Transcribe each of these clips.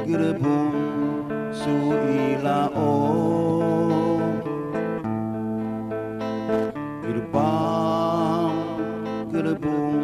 Gerbong suilao, gerbong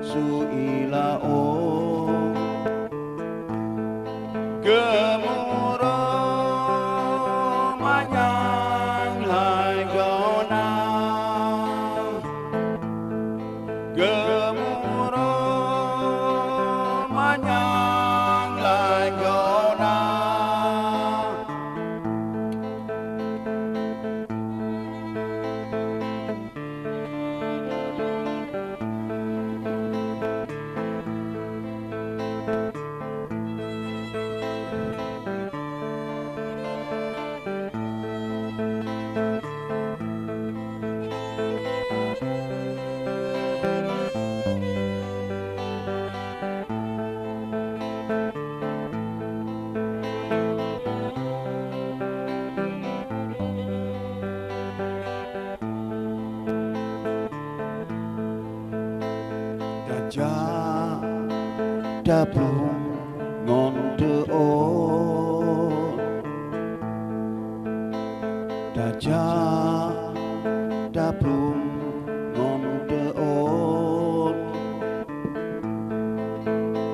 suilao, gemuruh manyang hai gona, gemuruh manyang hai gona. Gajah dablung ngondeon, gajah dablung ngondeon,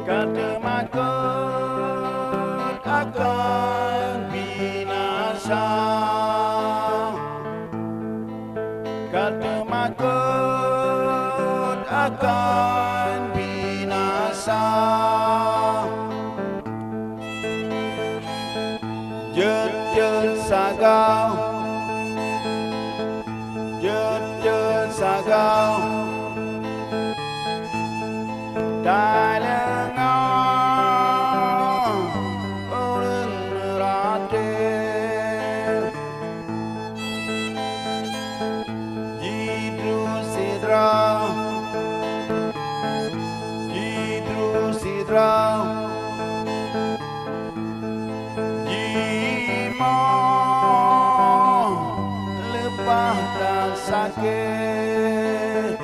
kademakut akan binasa, kademakut akan binasa. Jet sagau, jet sagau, tai lengau ulun ratil, jidru sidra, jidru sidra, jima lepah dan sakit.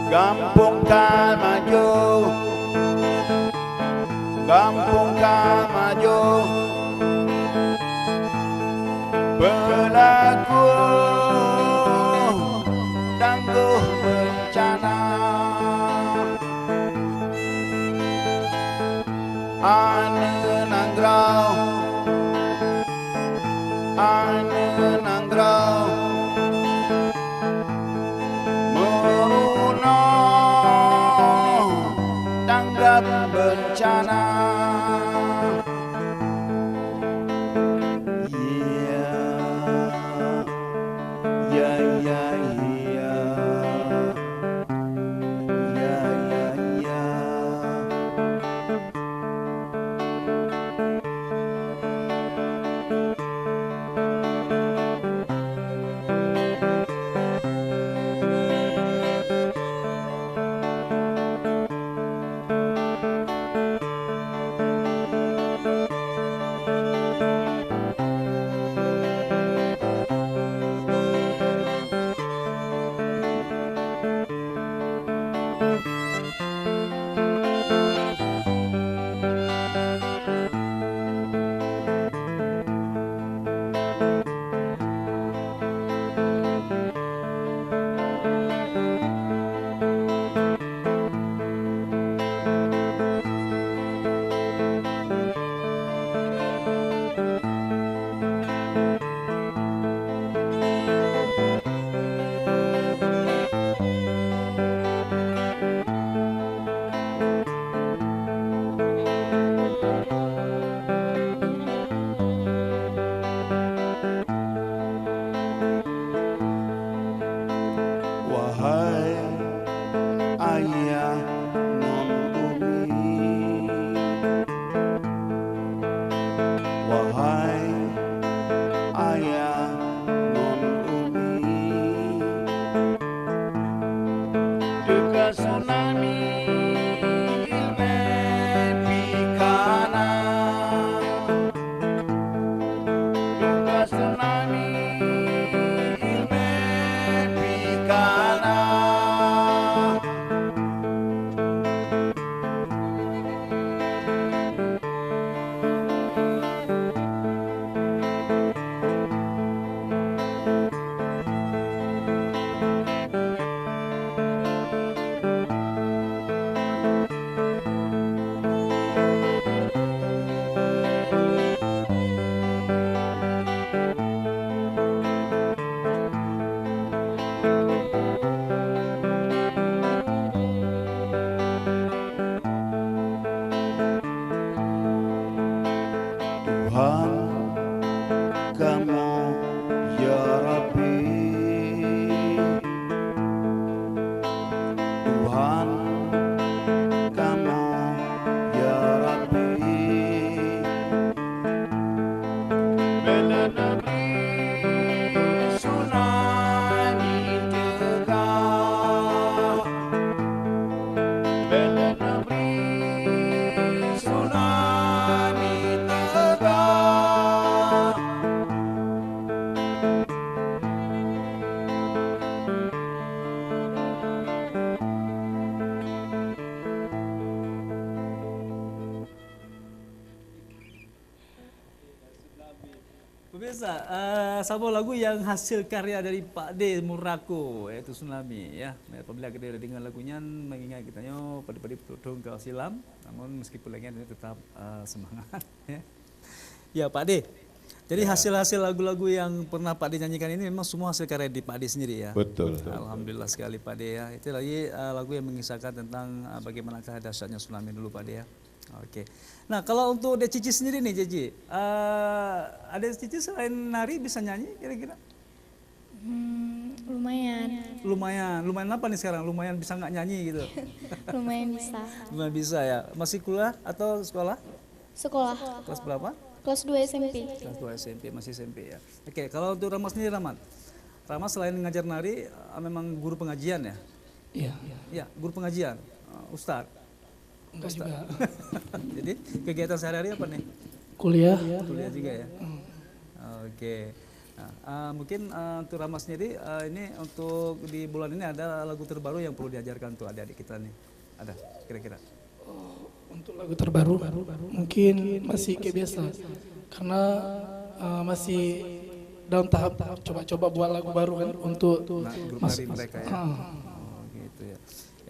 Kampung kan maju, kampung kan maju, pelaku tangguh bencana. Ane nanggrau, ane nanggrau, meruna tanggap bencana. Ya, ya, ya, ya, ya, ya. Wahai ayah non bumi, wahai ayah non bumi, dekat tsunami ilme pikana, dekat tsunami ilme pikana. Tuhan kamu ya Rabbi, Tuhan kamu ya Rabbi, bela negeri tsunami tegak, bela negeri tsunami tegak. Pemirsa, sebuah lagu yang hasil karya dari Pak D Murako, yaitu Tsunami ya. Apabila kita dengar lagunya mengingat kita pada betul kau silam, namun meskipun lagi tetap semangat ya. Ya Pak D. Jadi hasil-hasil lagu-lagu yang pernah Pak D nyanyikan ini memang semua hasil karya di Pak D sendiri ya. Betul. Alhamdulillah sekali Pak D ya. Itu lagi lagu yang mengisahkan tentang bagaimanakah dahsyatnya tsunami dulu Pak D ya. Oke. Nah kalau untuk Dek Cici sendiri nih Cici, ada Cici selain nari bisa nyanyi kira-kira? Lumayan. Lumayan apa nih sekarang? Lumayan bisa nggak nyanyi gitu? Lumayan bisa. Lumayan bisa ya. Masih kuliah atau sekolah? Sekolah. Kelas berapa? Kelas 2 SMP. Kelas 2 SMP, masih SMP ya. Oke, kalau untuk Rama sendiri Rahmat, Rama selain ngajar nari, memang guru pengajian ya? Iya. Ya, guru pengajian, Ustadz. Enggak juga. Jadi kegiatan sehari-hari apa nih? Kuliah. Kuliah juga ya. Oke. Nah, mungkin untuk Rama sendiri ini untuk di bulan ini ada lagu terbaru yang perlu diajarkan tuh adik-adik kita nih. Ada kira-kira? Untuk lagu terbaru mungkin masih kayak biasa karena masih dalam tahap coba-coba buat lagu baru kan untuk Grup dari mereka ya. Oh, gitu ya.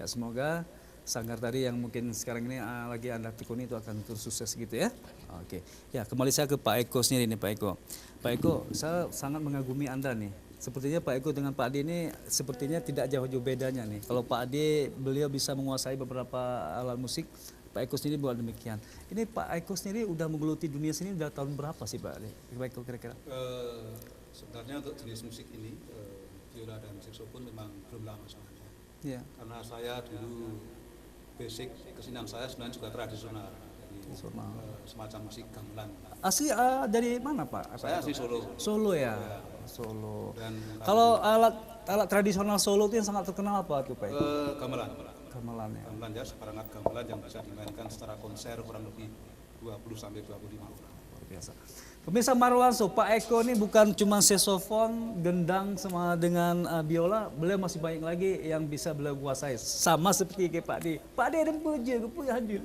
Ya semoga sanggar tadi yang mungkin sekarang ini lagi Anda tekuni itu akan terus sukses gitu ya. Oke. Ya, kembali saya ke Pak Eko sendiri nih Pak Eko. Pak Eko, saya sangat mengagumi Anda nih. Sepertinya Pak Eko dengan Pak Ade ini sepertinya tidak jauh-jauh bedanya nih. Kalau Pak Ade beliau bisa menguasai beberapa alat musik, Pak Eko sendiri bukan demikian. Ini Pak Eko sendiri udah menggeluti dunia sini udah tahun berapa sih Pak Ade? Pak Eko kira-kira? Sebenarnya untuk jenis musik ini, biola dan saxophone memang belum lama soalnya. Iya. Karena saya dulu basic kesenian saya sebenarnya juga tradisional. Jadi, semacam musik gamelan. Asli dari mana Pak? Saya asli Solo. Solo ya. Solo. Dan Kalau alat tradisional Solo itu yang sangat terkenal apa tuh Pak Eko? gamelan. Gamelan ya. Gamelan ya, seperangkat gamelan yang bisa dimainkan secara konser kurang lebih 20 sampai 25 orang. Luar biasa. Pemirsa Marwanso, Pak Eko ini bukan cuma saxophone, gendang sama dengan biola, beliau masih banyak lagi yang bisa beliau kuasai. Sama seperti kayak Pak D. Pak D ada puja, punya hadir.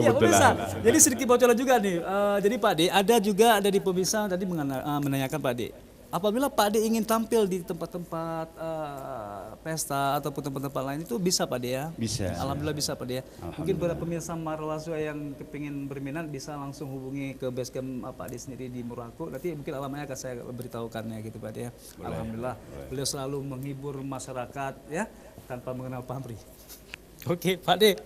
Ya pemirsa, jadi sedikit bocoran juga nih. Jadi Pak D ada di pemirsa tadi menanyakan Pak D. Apabila Pak D ingin tampil di tempat-tempat pesta ataupun tempat-tempat lain itu bisa Pak D ya? Bisa. Alhamdulillah bisa Pak D ya. Mungkin para pemirsa Marwanso yang kepingin berminat bisa langsung hubungi ke basecamp Pak D sendiri di Muraku. Nanti mungkin alamatnya akan saya beritahukannya gitu Pak D ya. Alhamdulillah beliau selalu menghibur masyarakat ya tanpa mengenal pamrih. Oke Pak D.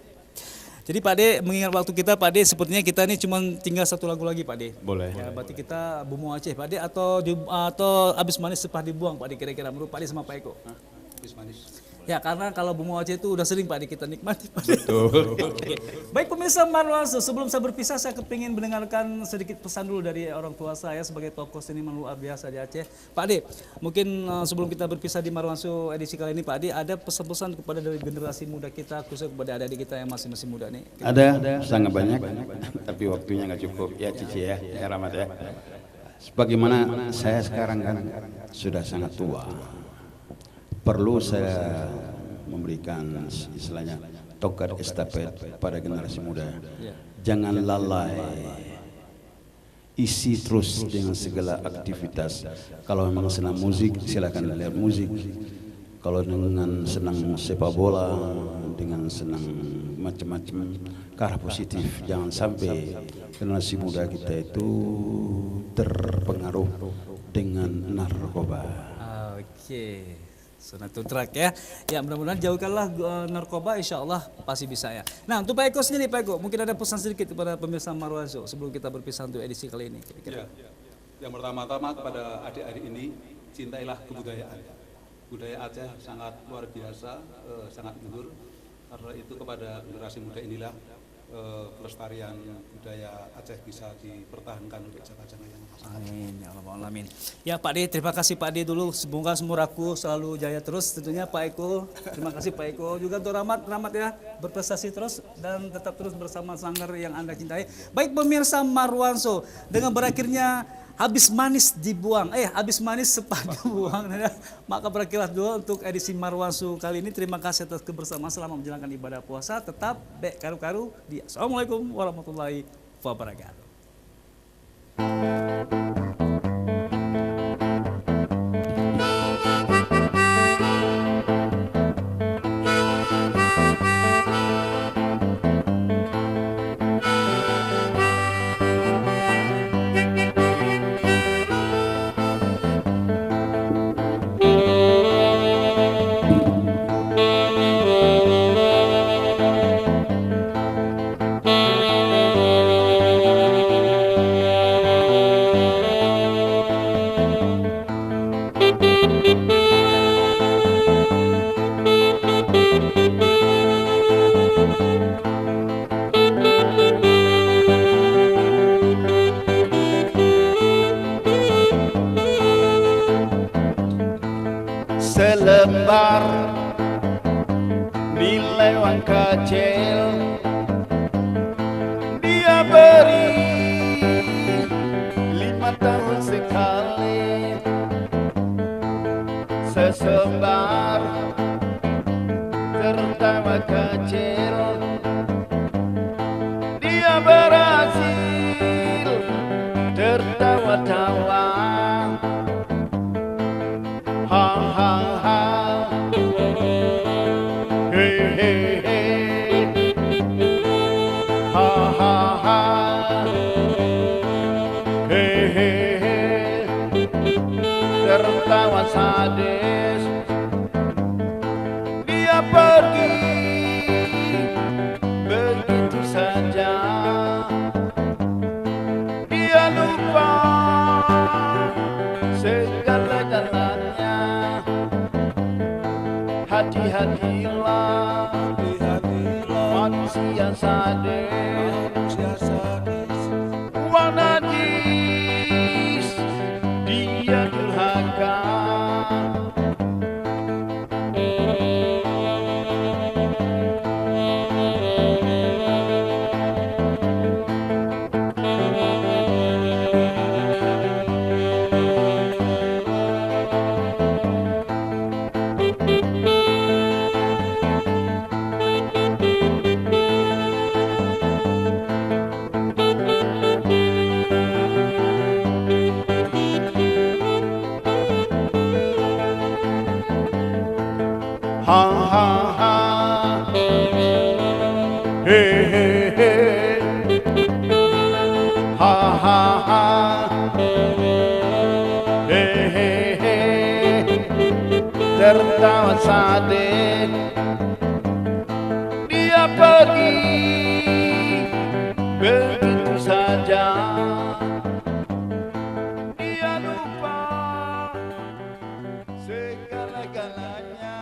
Jadi Pak D mengingat waktu kita Pak D sepertinya kita ini cuma tinggal satu lagu lagi Pak D. Boleh. Ya, berarti kita Bumbu Aceh Pak D atau Abis Manis Sepah Dibuang Pak D kira-kira menurut Pak D sama Pak Eko. Habis manis. Ya karena kalau Bumbu Aceh itu udah sering Pak D kita nikmati Pak D. Betul. Oke. Baik pemirsa Marwanso, sebelum saya berpisah saya kepingin mendengarkan sedikit pesan dulu dari orang tua saya sebagai tokoh seniman luar biasa di Aceh. Pak D, mungkin sebelum kita berpisah di Marwanso edisi kali ini Pak D, ada pesan-pesan kepada dari generasi muda kita, khususnya kepada adik-adik kita yang masih muda nih. Ada sangat banyak, tapi waktunya nggak cukup. Ya Cici ya Rahmat ya. Sebagaimana saya sekarang kan sudah sangat tua. Perlu saya memberikan istilahnya tongkat estafet pada generasi muda. Jangan lalai, isi terus dengan segala aktivitas. Kalau memang senang musik, silakan lihat musik. Kalau dengan senang sepak bola, dengan senang macam-macam ke arah positif. Jangan sampai generasi muda kita itu terpengaruh dengan narkoba. Oke. Sunatun track ya. Ya mudah-mudahan jauhkanlah narkoba, insya Allah pasti bisa ya. Nah untuk Pak Eko sendiri Pak Eko, mungkin ada pesan sedikit kepada pemirsa Marwanso sebelum kita berpisah untuk edisi kali ini. Kira-kira. Ya. Yang pertama-tama kepada adik-adik ini, cintailah kebudayaan. Budaya Aceh sangat luar biasa, sangat luhur. Karena itu kepada generasi muda inilah pelestarian budaya Aceh bisa dipertahankan untuk jangka-jangka yang akan datang. Amin ya Allah alamin. Ya Pak D, terima kasih Pak D dulu. Semoga Muraku selalu jaya terus. Tentunya Pak Eko, terima kasih Pak Eko. Juga untuk Rahmat ya berprestasi terus dan tetap terus bersama sanggar yang Anda cintai. Baik pemirsa Marwanso, dengan berakhirnya habis manis dibuang, habis manis sepah dibuang. Maka berakhirlah dua untuk edisi Marwanso kali ini. Terima kasih atas kebersamaan selama menjalankan ibadah puasa. Tetap karu-karu di Assalamualaikum warahmatullahi wabarakatuh. Selembar nilai uang kecil dia beri 5 tahun sekali. tertawa kecil, dia berhasil tertawa-tawa. Ha ha ha, he he he, ha ha ha, he he he, tertawa sadis. Dia pergi begitu saja, dia lupa segala-galanya. Hati-hatilah manusia sadis, uang najis, dia durhaka. Ha ha ha, he he he, ha ha ha, he he he, tertawa sadis. Dia pergi begitu saja, dia lupa segala-galanya.